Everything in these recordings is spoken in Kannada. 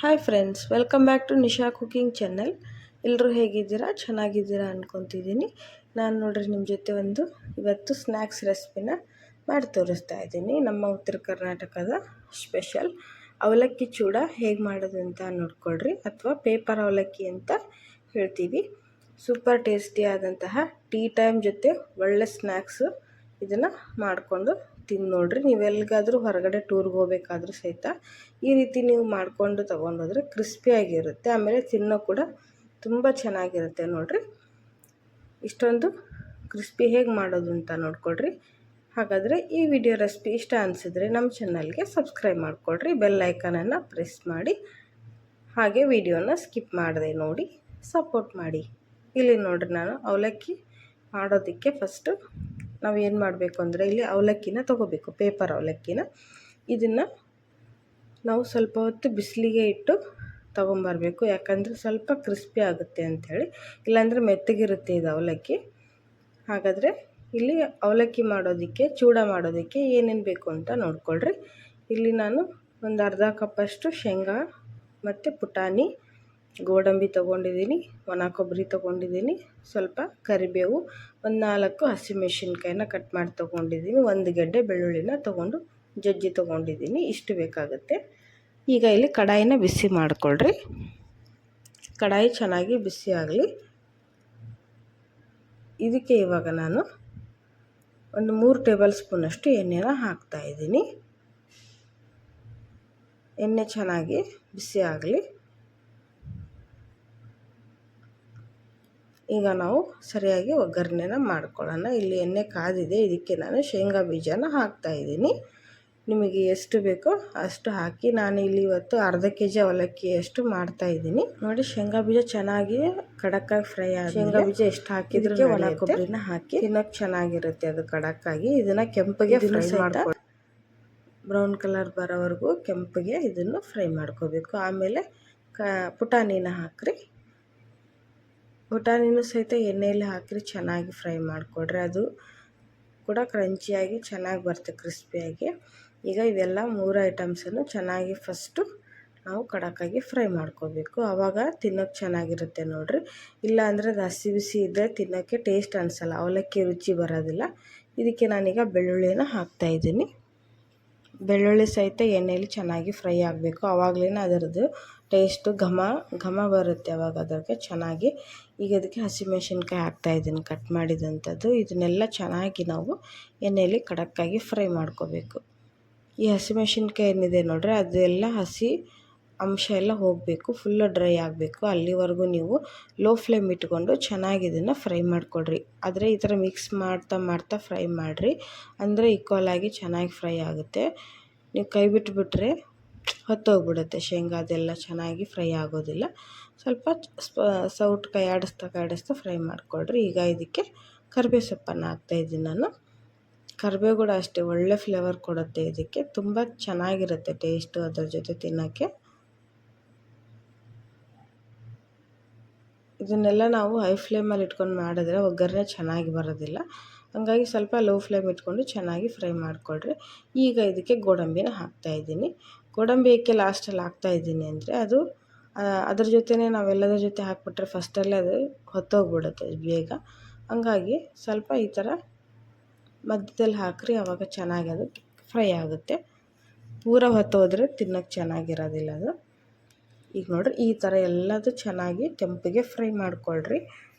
Hi friends, welcome back to Nisha cooking channel. ಎಲ್ಲರೂ ಹೇಗಿದ್ದೀರಾ? ಚೆನ್ನಾಗಿದ್ದೀರಾ ಅಂದ್ಕೊತಿದ್ದೀನಿ. ನಾನು ನೋಡ್ರಿ ನಿಮ್ಮ ಜೊತೆ ಇವತ್ತು ಸ್ನ್ಯಾಕ್ಸ್ ರೆಸಿಪಿನ ಮಾಡಿ ತೋರಿಸ್ತಾ ಇದ್ದೀನಿ. ನಮ್ಮ ಉತ್ತರ ಕರ್ನಾಟಕದ ಸ್ಪೆಷಲ್ ಅವಲಕ್ಕಿ ಚೂಡ ಹೇಗೆ ಮಾಡೋದು ಅಂತ ನೋಡ್ಕೊಳ್ರಿ, ಅಥವಾ ಪೇಪರ್ ಅವಲಕ್ಕಿ ಅಂತ ಹೇಳ್ತೀವಿ. ಸೂಪರ್ ಟೇಸ್ಟಿಯಾದಂತಹ ಟೀ ಟೈಮ್ ಜೊತೆ ಒಳ್ಳೆ ಸ್ನ್ಯಾಕ್ಸು. ಇದನ್ನು ಮಾಡಿಕೊಂಡು ತಿಂದು ನೋಡ್ರಿ. ನೀವು ಎಲ್ಲಿಗಾದರೂ ಹೊರಗಡೆ ಟೂರ್ಗೆ ಹೋಗಬೇಕಾದ್ರೂ ಸಹಿತ ಈ ರೀತಿ ನೀವು ಮಾಡಿಕೊಂಡು ತೊಗೊಂಡೋದ್ರೆ ಕ್ರಿಸ್ಪಿಯಾಗಿರುತ್ತೆ. ಆಮೇಲೆ ತಿನ್ನೋ ಕೂಡ ತುಂಬ ಚೆನ್ನಾಗಿರುತ್ತೆ ನೋಡಿರಿ. ಇಷ್ಟೊಂದು ಕ್ರಿಸ್ಪಿ ಹೇಗೆ ಮಾಡೋದು ಅಂತ ನೋಡ್ಕೊಳ್ರಿ. ಹಾಗಾದರೆ ಈ ವಿಡಿಯೋ ರೆಸಿಪಿ ಇಷ್ಟ ಅನಿಸಿದ್ರೆ ನಮ್ಮ ಚಾನಲ್ಗೆ ಸಬ್ಸ್ಕ್ರೈಬ್ ಮಾಡಿಕೊಡ್ರಿ, ಬೆಲ್ ಐಕನನ್ನು ಪ್ರೆಸ್ ಮಾಡಿ, ಹಾಗೆ ವಿಡಿಯೋನ ಸ್ಕಿಪ್ ಮಾಡದೆ ನೋಡಿ ಸಪೋರ್ಟ್ ಮಾಡಿ. ಇಲ್ಲಿ ನೋಡಿರಿ, ನಾನು ಅವಲಕ್ಕಿ ಮಾಡೋದಕ್ಕೆ ಫಸ್ಟು ನಾವು ಏನು ಮಾಡಬೇಕು ಅಂದರೆ, ಇಲ್ಲಿ ಅವಲಕ್ಕಿನ ತೊಗೋಬೇಕು, ಪೇಪರ್ ಅವಲಕ್ಕಿನ. ಇದನ್ನು ನಾವು ಸ್ವಲ್ಪ ಹೊತ್ತು ಬಿಸಿಲಿಗೆ ಇಟ್ಟು ತೊಗೊಂಬರಬೇಕು, ಯಾಕಂದರೆ ಸ್ವಲ್ಪ ಕ್ರಿಸ್ಪಿ ಆಗುತ್ತೆ ಅಂಥೇಳಿ, ಇಲ್ಲಾಂದರೆ ಮೆತ್ತಗಿರುತ್ತೆ ಇದು ಅವಲಕ್ಕಿ. ಹಾಗಾದರೆ ಇಲ್ಲಿ ಅವಲಕ್ಕಿ ಮಾಡೋದಕ್ಕೆ, ಚೂಡ ಮಾಡೋದಕ್ಕೆ ಏನೇನು ಬೇಕು ಅಂತ ನೋಡ್ಕೊಳ್ರಿ. ಇಲ್ಲಿ ನಾನು ಒಂದು ಅರ್ಧ ಕಪ್ಪಷ್ಟು ಶೇಂಗಾ ಮತ್ತು ಪುಟಾಣಿ, ಗೋಡಂಬಿ ತೊಗೊಂಡಿದ್ದೀನಿ, ಒಣ ಕೊಬ್ಬರಿ ತೊಗೊಂಡಿದ್ದೀನಿ, ಸ್ವಲ್ಪ ಕರಿಬೇವು, ಒಂದು 4 ಹಸಿಮೆಣಸಿನ್ಕಾಯಿನ ಕಟ್ ಮಾಡಿ ತೊಗೊಂಡಿದ್ದೀನಿ, 1 ಗೆಡ್ಡೆ ಬೆಳ್ಳುಳ್ಳಿನ ತೊಗೊಂಡು ಜಜ್ಜಿ ತೊಗೊಂಡಿದ್ದೀನಿ. ಇಷ್ಟು ಬೇಕಾಗುತ್ತೆ. ಈಗ ಇಲ್ಲಿ ಕಡಾಯಿನ ಬಿಸಿ ಮಾಡಿಕೊಳ್ರಿ. ಕಡಾಯಿ ಚೆನ್ನಾಗಿ ಬಿಸಿ ಆಗಲಿ. ಇದಕ್ಕೆ ಇವಾಗ ನಾನು ಒಂದು 3 ಟೇಬಲ್ ಸ್ಪೂನಷ್ಟು ಎಣ್ಣೆನ ಹಾಕ್ತಾಯಿದ್ದೀನಿ. ಎಣ್ಣೆ ಚೆನ್ನಾಗಿ ಬಿಸಿ ಆಗಲಿ. ಈಗ ನಾವು ಸರಿಯಾಗಿ ಒಗ್ಗರಣೆನ ಮಾಡ್ಕೊಳ್ಳೋಣ. ಇಲ್ಲಿ ಎಣ್ಣೆ ಕಾದಿದೆ, ಇದಕ್ಕೆ ನಾನು ಶೇಂಗಾ ಬೀಜನ ಹಾಕ್ತಾಯಿದ್ದೀನಿ. ನಿಮಗೆ ಎಷ್ಟು ಬೇಕೋ ಅಷ್ಟು ಹಾಕಿ. ನಾನು ಇಲ್ಲಿ ಇವತ್ತು ಅರ್ಧ kg ಅವಲಕ್ಕಿಯಷ್ಟು ಮಾಡ್ತಾಯಿದ್ದೀನಿ. ನೋಡಿ, ಶೇಂಗಾ ಬೀಜ ಚೆನ್ನಾಗಿ ಕಡಕ್ಕಾಗಿ ಫ್ರೈ ಆಗಿ, ಶೇಂಗಾ ಬೀಜ ಎಷ್ಟು ಹಾಕಿದ್ರೆ ಒಣ ಕೊಬ್ಬರಿನ ಹಾಕಿ ತಿನ್ನೋಕೆ ಚೆನ್ನಾಗಿರುತ್ತೆ ಅದು ಕಡಕ್ಕಾಗಿ. ಇದನ್ನು ಕೆಂಪಗೆ ಫ್ರೈ ಮಾಡ್ಕೊ, ಬ್ರೌನ್ ಕಲರ್ ಬರೋವರೆಗೂ ಕೆಂಪಗೆ ಇದನ್ನು ಫ್ರೈ ಮಾಡ್ಕೋಬೇಕು. ಆಮೇಲೆ ಪುಟಾಣಿನ ಹಾಕ್ರಿ. ಪುಟಾಣಿನೂ ಸಹಿತ ಎಣ್ಣೆಯಲ್ಲಿ ಹಾಕಿ ಚೆನ್ನಾಗಿ ಫ್ರೈ ಮಾಡಿಕೊಡ್ರಿ. ಅದು ಕೂಡ ಕ್ರಂಚಿಯಾಗಿ ಚೆನ್ನಾಗಿ ಬರುತ್ತೆ, ಕ್ರಿಸ್ಪಿಯಾಗಿ. ಈಗ ಇವೆಲ್ಲ 3 ಐಟಮ್ಸನ್ನು ಚೆನ್ನಾಗಿ ಫಸ್ಟು ನಾವು ಕಡಕ್ಕಾಗಿ ಫ್ರೈ ಮಾಡ್ಕೋಬೇಕು, ಆವಾಗ ತಿನ್ನೋಕೆ ಚೆನ್ನಾಗಿರುತ್ತೆ ನೋಡಿರಿ. ಇಲ್ಲ ಅಂದರೆ ಅದು ಹಸಿ ಬಿಸಿ ಇದ್ದರೆ ತಿನ್ನೋಕ್ಕೆ ಟೇಸ್ಟ್ ಅನಿಸಲ್ಲ, ಅವಲಕ್ಕಿ ರುಚಿ ಬರೋದಿಲ್ಲ. ಇದಕ್ಕೆ ನಾನೀಗ ಬೆಳ್ಳುಳ್ಳಿನ ಹಾಕ್ತಾಯಿದ್ದೀನಿ. ಬೆಳ್ಳುಳ್ಳಿ ಸಹಿತ ಎಣ್ಣೆಯಲ್ಲಿ ಚೆನ್ನಾಗಿ ಫ್ರೈ ಆಗಬೇಕು, ಆವಾಗಲೇ ಅದರದ್ದು ಟೇಸ್ಟು ಘಮ ಬರುತ್ತೆ, ಆವಾಗ ಅದಕ್ಕೆ ಚೆನ್ನಾಗಿ. ಈಗ ಅದಕ್ಕೆ ಹಸಿಮೆಣಸಿನ್ಕಾಯಿ ಹಾಕ್ತಾಯಿದ್ದೀನಿ, ಕಟ್ ಮಾಡಿದಂಥದ್ದು. ಇದನ್ನೆಲ್ಲ ಚೆನ್ನಾಗಿ ನಾವು ಎಣ್ಣೆಯಲ್ಲಿ ಕಡಕ್ಕಾಗಿ ಫ್ರೈ ಮಾಡ್ಕೋಬೇಕು. ಈ ಹಸಿಮೆಣಸಿನ್ಕಾಯಿ ಏನಿದೆ ನೋಡ್ರಿ, ಅದೆಲ್ಲ ಹಸಿ ಅಂಶ ಎಲ್ಲ ಹೋಗಬೇಕು, ಫುಲ್ಲು ಡ್ರೈ ಆಗಬೇಕು. ಅಲ್ಲಿವರೆಗೂ ನೀವು ಲೋ ಫ್ಲೇಮ್ ಇಟ್ಕೊಂಡು ಚೆನ್ನಾಗಿ ಇದನ್ನು ಫ್ರೈ ಮಾಡಿಕೊಡ್ರಿ. ಆದರೆ ಈ ಥರ ಮಿಕ್ಸ್ ಮಾಡ್ತಾ ಫ್ರೈ ಮಾಡಿರಿ, ಅಂದರೆ ಈಕ್ವಲಾಗಿ ಚೆನ್ನಾಗಿ ಫ್ರೈ ಆಗುತ್ತೆ. ನೀವು ಕೈ ಬಿಟ್ಟುಬಿಟ್ರೆ ಹೊತ್ತೋಗ್ಬಿಡುತ್ತೆ ಶೇಂಗಾ, ಅದೆಲ್ಲ ಚೆನ್ನಾಗಿ ಫ್ರೈ ಆಗೋದಿಲ್ಲ. ಸ್ವಲ್ಪ ಸೌಟ್ ಕೈ ಆಡಿಸ್ತಾ ಫ್ರೈ ಮಾಡಿಕೊಡ್ರಿ. ಈಗ ಇದಕ್ಕೆ ಕರಿಬೇವು ಸೊಪ್ಪನ್ನು ಹಾಕ್ತಾಯಿದ್ದೀನಿ ನಾನು. ಕರಿಬೇವು ಕೂಡ ಅಷ್ಟೇ ಒಳ್ಳೆ ಫ್ಲೇವರ್ ಕೊಡುತ್ತೆ, ಇದಕ್ಕೆ ತುಂಬ ಚೆನ್ನಾಗಿರುತ್ತೆ ಟೇಸ್ಟು ಅದ್ರ ಜೊತೆ ತಿನ್ನೋಕ್ಕೆ. ಇದನ್ನೆಲ್ಲ ನಾವು ಹೈ ಫ್ಲೇಮಲ್ಲಿ ಇಟ್ಕೊಂಡು ಮಾಡಿದ್ರೆ ಒಗ್ಗರಣೆ ಚೆನ್ನಾಗಿ ಬರೋದಿಲ್ಲ. ಹಾಗಾಗಿ ಸ್ವಲ್ಪ ಲೋ ಫ್ಲೇಮ್ ಇಟ್ಕೊಂಡು ಚೆನ್ನಾಗಿ ಫ್ರೈ ಮಾಡಿಕೊಡ್ರಿ. ಈಗ ಇದಕ್ಕೆ ಗೋಡಂಬಿನ ಹಾಕ್ತಾಯಿದ್ದೀನಿ. ಗೋಡಂಬಿ ಏಕೆ ಲಾಸ್ಟಲ್ಲಿ ಹಾಕ್ತಾಯಿದ್ದೀನಿ ಅಂದರೆ, ಅದು ಅದ್ರ ಜೊತೆನೇ ನಾವೆಲ್ಲದ್ರ ಜೊತೆ ಹಾಕ್ಬಿಟ್ರೆ ಫಸ್ಟಲ್ಲೇ ಅದು ಹೊತ್ತೋಗ್ಬಿಡುತ್ತೆ ಬೇಗ. ಹಂಗಾಗಿ ಸ್ವಲ್ಪ ಈ ಥರ ಮಧ್ಯದಲ್ಲಿ ಹಾಕ್ರಿ, ಆವಾಗ ಚೆನ್ನಾಗಿ ಅದು ಫ್ರೈ ಆಗುತ್ತೆ. ಪೂರ ಹೊತ್ತೋದ್ರೆ ತಿನ್ನೋಕ್ಕೆ ಚೆನ್ನಾಗಿರೋದಿಲ್ಲ ಅದು. ಈಗ ನೋಡಿರಿ, ಈ ಥರ ಎಲ್ಲದು ಚೆನ್ನಾಗಿ ಕೆಂಪಿಗೆ ಫ್ರೈ ಮಾಡಿಕೊಳ್ರಿ.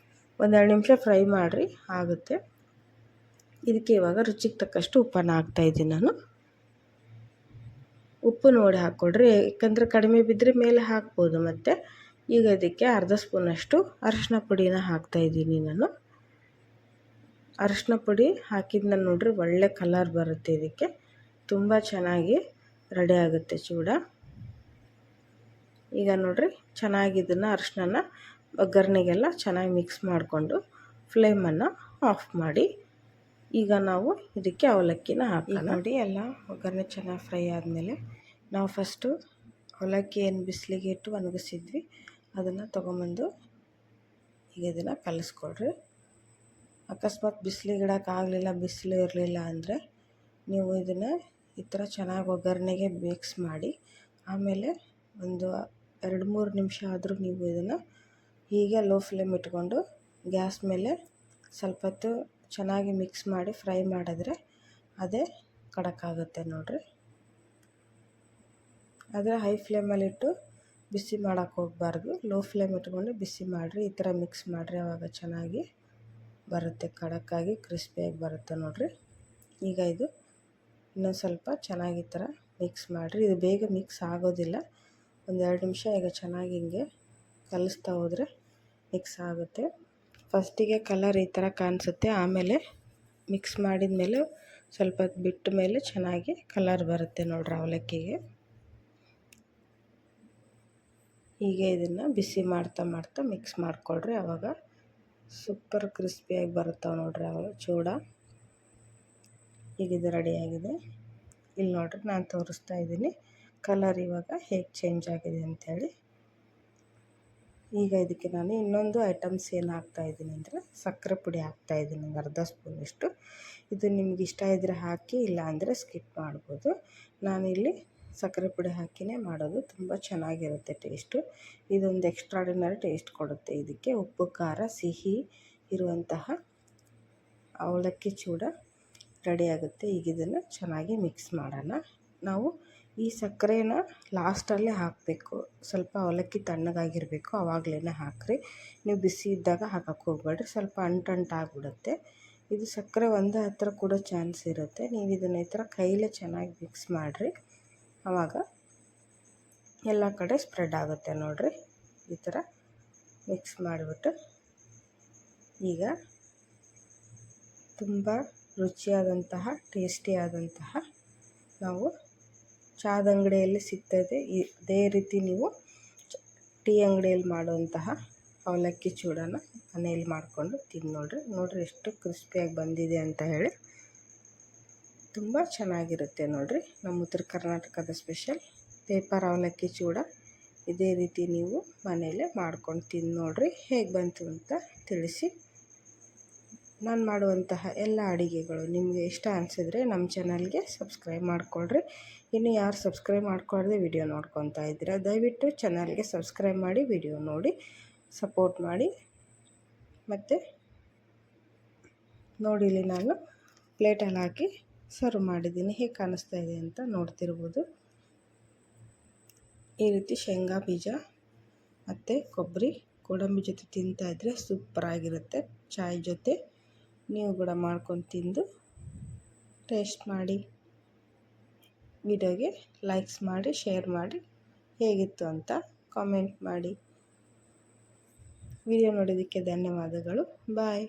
1-2 ನಿಮಿಷ ಫ್ರೈ ಮಾಡಿರಿ, ಆಗುತ್ತೆ. ಇದಕ್ಕೆ ಇವಾಗ ರುಚಿಗೆ ತಕ್ಕಷ್ಟು ಉಪ್ಪನ್ನು ಹಾಕ್ತಾಯಿದ್ದೀನಿ ನಾನು. ಉಪ್ಪು ನೋಡಿ ಹಾಕ್ಕೊಡ್ರಿ, ಯಾಕಂದರೆ ಕಡಿಮೆ ಬಿದ್ದರೆ ಮೇಲೆ ಹಾಕ್ಬೋದು ಮತ್ತೆ. ಈಗ ಇದಕ್ಕೆ ಅರ್ಧ ಸ್ಪೂನಷ್ಟು ಅರಿಶಿನ ಪುಡಿನ ಹಾಕ್ತಾಯಿದ್ದೀನಿ ನಾನು. ಅರಿಶಿನ ಪುಡಿ ಹಾಕಿದ್ನ ನೋಡ್ರಿ, ಒಳ್ಳೆ ಕಲರ್ ಬರುತ್ತೆ, ಇದಕ್ಕೆ ತುಂಬ ಚೆನ್ನಾಗಿ ರೆಡಿ ಆಗುತ್ತೆ ಚೂಡ. ಈಗ ನೋಡಿರಿ, ಚೆನ್ನಾಗಿ ಇದನ್ನು ಅರಿಶಿನ ಒಗ್ಗರಣೆಗೆಲ್ಲ ಚೆನ್ನಾಗಿ ಮಿಕ್ಸ್ ಮಾಡಿಕೊಂಡು ಫ್ಲೇಮನ್ನು ಆಫ್ ಮಾಡಿ. ಈಗ ನಾವು ಇದಕ್ಕೆ ಅವಲಕ್ಕಿನ ಹಾಕೋಣ. ನೋಡಿ, ಎಲ್ಲ ಒಗ್ಗರಣೆ ಚೆನ್ನಾಗಿ ಫ್ರೈ ಆದಮೇಲೆ ನಾವು ಫಸ್ಟು ಅವಲಕ್ಕಿ ಏನು ಬಿಸಿಲಿಗೆ ಇಟ್ಟು ಒಣಗಿಸಿದ್ವಿ ಅದನ್ನು ತೊಗೊಂಬಂದು ಈಗ ಇದನ್ನು ಕಲಿಸ್ಕೊಡ್ರಿ. ಅಕಸ್ಮಾತ್ ಬಿಸಿಲಿಗೆ ಇಡೋಕ್ಕಾಗಲಿಲ್ಲ, ಬಿಸಿಲು ಇರಲಿಲ್ಲ ಅಂದರೆ ನೀವು ಇದನ್ನು ಈ ಥರ ಚೆನ್ನಾಗಿ ಒಗ್ಗರಣೆಗೆ ಮಿಕ್ಸ್ ಮಾಡಿ, ಆಮೇಲೆ ಒಂದು 2-3 ನಿಮಿಷ ಆದರೂ ನೀವು ಇದನ್ನು ಹೀಗೆ ಲೋ ಫ್ಲೇಮ್ ಇಟ್ಕೊಂಡು ಗ್ಯಾಸ್ ಮೇಲೆ ಸ್ವಲ್ಪ ಹೊತ್ತು ಚೆನ್ನಾಗಿ ಮಿಕ್ಸ್ ಮಾಡಿ ಫ್ರೈ ಮಾಡಿದ್ರೆ ಅದೇ ಕಡಕ್ಕಾಗುತ್ತೆ ನೋಡಿರಿ. ಆದರೆ ಹೈ ಫ್ಲೇಮಲ್ಲಿಟ್ಟು ಬಿಸಿ ಮಾಡೋಕ್ಕೆ ಹೋಗಬಾರ್ದು, ಲೋ ಫ್ಲೇಮ್ ಇಟ್ಕೊಂಡು ಬಿಸಿ ಮಾಡಿರಿ. ಈ ಥರ ಮಿಕ್ಸ್ ಮಾಡಿರಿ, ಆವಾಗ ಚೆನ್ನಾಗಿ ಬರುತ್ತೆ, ಖಡಕ್ಕಾಗಿ ಕ್ರಿಸ್ಪಿಯಾಗಿ ಬರುತ್ತೆ ನೋಡಿರಿ. ಈಗ ಇದು ಇನ್ನೊಂದು ಸ್ವಲ್ಪ ಚೆನ್ನಾಗಿ ಈ ಥರ ಮಿಕ್ಸ್ ಮಾಡಿರಿ. ಇದು ಬೇಗ ಮಿಕ್ಸ್ ಆಗೋದಿಲ್ಲ, 1-2 ನಿಮಿಷ ಈಗ ಚೆನ್ನಾಗಿ ಹಿಂಗೆ ಕಲಿಸ್ತಾ ಹೋದರೆ ಮಿಕ್ಸ್ ಆಗುತ್ತೆ. ಫಸ್ಟಿಗೆ ಕಲರ್ ಈ ಥರ ಕಾಣಿಸುತ್ತೆ, ಆಮೇಲೆ ಮಿಕ್ಸ್ ಮಾಡಿದ ಮೇಲೆ ಸ್ವಲ್ಪ ಬಿಟ್ಟ ಮೇಲೆ ಚೆನ್ನಾಗಿ ಕಲರ್ ಬರುತ್ತೆ ನೋಡಿರಿ ಅವಲಕ್ಕಿಗೆ. ಹೀಗೆ ಇದನ್ನು ಬಿಸಿ ಮಾಡ್ತಾ ಮಿಕ್ಸ್ ಮಾಡಿಕೊಳ್ರಿ, ಆವಾಗ ಸೂಪರ್ ಕ್ರಿಸ್ಪಿಯಾಗಿ ಬರುತ್ತವೆ ನೋಡಿರಿ ಅವಾಗ ಚೂಡ. ಈಗ ಇದು ರೆಡಿಯಾಗಿದೆ. ಇಲ್ಲಿ ನೋಡಿರಿ ನಾನು ತೋರಿಸ್ತಾ ಇದ್ದೀನಿ ಕಲರ್ ಇವಾಗ ಹೇಗೆ ಚೇಂಜ್ ಆಗಿದೆ ಅಂಥೇಳಿ. ಈಗ ಇದಕ್ಕೆ ನಾನು ಇನ್ನೊಂದು ಐಟಮ್ಸ್ ಏನು ಹಾಕ್ತಾಯಿದ್ದೀನಿ ಅಂದರೆ ಸಕ್ಕರೆ ಪುಡಿ ಹಾಕ್ತಾಯಿದ್ದೀನಿ, ಒಂದು ಅರ್ಧ ಸ್ಪೂನಷ್ಟು. ಇದು ನಿಮ್ಗೆ ಇಷ್ಟ ಇದ್ದರೆ ಹಾಕಿ, ಇಲ್ಲ ಅಂದರೆ ಸ್ಕಿಪ್ ಮಾಡ್ಬೋದು. ನಾನಿಲ್ಲಿ ಸಕ್ಕರೆ ಪುಡಿ ಹಾಕಿನೇ ಮಾಡೋದು, ತುಂಬ ಚೆನ್ನಾಗಿರುತ್ತೆ ಟೇಸ್ಟು. ಇದೊಂದು ಎಕ್ಸ್ಟ್ರಾಡಿನರಿ ಟೇಸ್ಟ್ ಕೊಡುತ್ತೆ ಇದಕ್ಕೆ. ಉಪ್ಪು ಖಾರ ಸಿಹಿ ಇರುವಂತಹ ಅವಲಕ್ಕಿ ಚೂಡ ರೆಡಿಯಾಗುತ್ತೆ. ಈಗ ಇದನ್ನು ಚೆನ್ನಾಗಿ ಮಿಕ್ಸ್ ಮಾಡೋಣ. ನಾವು ಈ ಸಕ್ಕರೆನ ಲಾಸ್ಟಲ್ಲೇ ಹಾಕಬೇಕು, ಸ್ವಲ್ಪ ಅವಲಕ್ಕಿ ತಣ್ಣಗಾಗಿರಬೇಕು, ಆವಾಗಲೇ ಹಾಕಿರಿ. ನೀವು ಬಿಸಿ ಇದ್ದಾಗ ಹಾಕಕ್ಕೆ ಹೋಗಬೇಡ್ರಿ, ಸ್ವಲ್ಪ ಅಂಟಾಗ್ಬಿಡುತ್ತೆ. ಇದು ಸಕ್ಕರೆ ಒಂದೇ ಹತ್ತಿರ ಕೂಡ ಚಾನ್ಸ್ ಇರುತ್ತೆ. ನೀವು ಇದನ್ನು ಈ ಥರ ಕೈಲೇ ಚೆನ್ನಾಗಿ ಮಿಕ್ಸ್ ಮಾಡಿರಿ, ಆವಾಗ ಎಲ್ಲ ಕಡೆ ಸ್ಪ್ರೆಡ್ ಆಗುತ್ತೆ ನೋಡಿರಿ. ಈ ಥರ ಮಿಕ್ಸ್ ಮಾಡಿಬಿಟ್ಟು ಈಗ ತುಂಬ ರುಚಿಯಾದಂತಹ ಟೇಸ್ಟಿಯಾದಂತಹ ನಾವು ಚಹಾದ ಅಂಗಡಿಯಲ್ಲಿ ಸಿಗ್ತದೆ ಇದೇ ರೀತಿ ನೀವು ಟೀ ಅಂಗಡಿಯಲ್ಲಿ ಮಾಡುವಂತಹ ಅವಲಕ್ಕಿ ಚೂಡನ ಮನೆಯಲ್ಲಿ ಮಾಡಿಕೊಂಡು ತಿಂದು ನೋಡಿರಿ ಎಷ್ಟು ಕ್ರಿಸ್ಪಿಯಾಗಿ ಬಂದಿದೆ ಅಂತ ಹೇಳಿ. ತುಂಬ ಚೆನ್ನಾಗಿರುತ್ತೆ ನೋಡಿರಿ. ನಮ್ಮ ಉತ್ತರ ಕರ್ನಾಟಕದ ಸ್ಪೆಷಲ್ ಪೇಪರ್ ಅವಲಕ್ಕಿ ಚೂಡ ಇದೇ ರೀತಿ ನೀವು ಮನೆಯಲ್ಲೇ ಮಾಡ್ಕೊಂಡು ತಿಂದು ನೋಡಿರಿ, ಹೇಗೆ ಬಂತು ಅಂತ ತಿಳಿಸಿ. ನಾನು ಮಾಡುವಂತಹ ಎಲ್ಲ ಅಡುಗೆಗಳು ನಿಮಗೆ ಇಷ್ಟ ಅನಿಸಿದ್ರೆ ನಮ್ಮ ಚಾನಲ್ಗೆ ಸಬ್ಸ್ಕ್ರೈಬ್ ಮಾಡಿಕೊಳ್ರಿ. ಇನ್ನು ಯಾರು ಸಬ್ಸ್ಕ್ರೈಬ್ ಮಾಡ್ಕೊಳ್ಳದೆ ವಿಡಿಯೋ ನೋಡ್ಕೊತಾ ಇದ್ದೀರಾ, ದಯವಿಟ್ಟು ಚಾನಲ್ಗೆ ಸಬ್ಸ್ಕ್ರೈಬ್ ಮಾಡಿ ವಿಡಿಯೋ ನೋಡಿ ಸಪೋರ್ಟ್ ಮಾಡಿ. ಮತ್ತು ನೋಡಿ ಇಲ್ಲಿ ನಾನು ಪ್ಲೇಟಲ್ಲಿ ಹಾಕಿ ಸರ್ವ್ ಮಾಡಿದ್ದೀನಿ, ಹೇಗೆ ಕಾಣಿಸ್ತಾ ಇದೆ ಅಂತ ನೋಡ್ತಿರ್ಬೋದು. ಈ ರೀತಿ ಶೇಂಗಾ ಬೀಜ ಮತ್ತು ಕೊಬ್ಬರಿ ಗೋಡಂಬಿ ಜೊತೆ ತಿಂತಾಯಿದ್ರೆ ಸೂಪರಾಗಿರುತ್ತೆ. ಚಾಯ್ ಜೊತೆ ನೀವು ಕೂಡ ಮಾಡ್ಕೊಂಡು ತಿಂದು ಟೇಸ್ಟ್ ಮಾಡಿ. ವಿಡಿಯೋಗೆ ಲೈಕ್ಸ್ ಮಾಡಿ, ಶೇರ್ ಮಾಡಿ, ಹೇಗಿತ್ತು ಅಂತ ಕಾಮೆಂಟ್ ಮಾಡಿ. ವಿಡಿಯೋ ನೋಡೋದಕ್ಕೆ ಧನ್ಯವಾದಗಳು. ಬಾಯ್.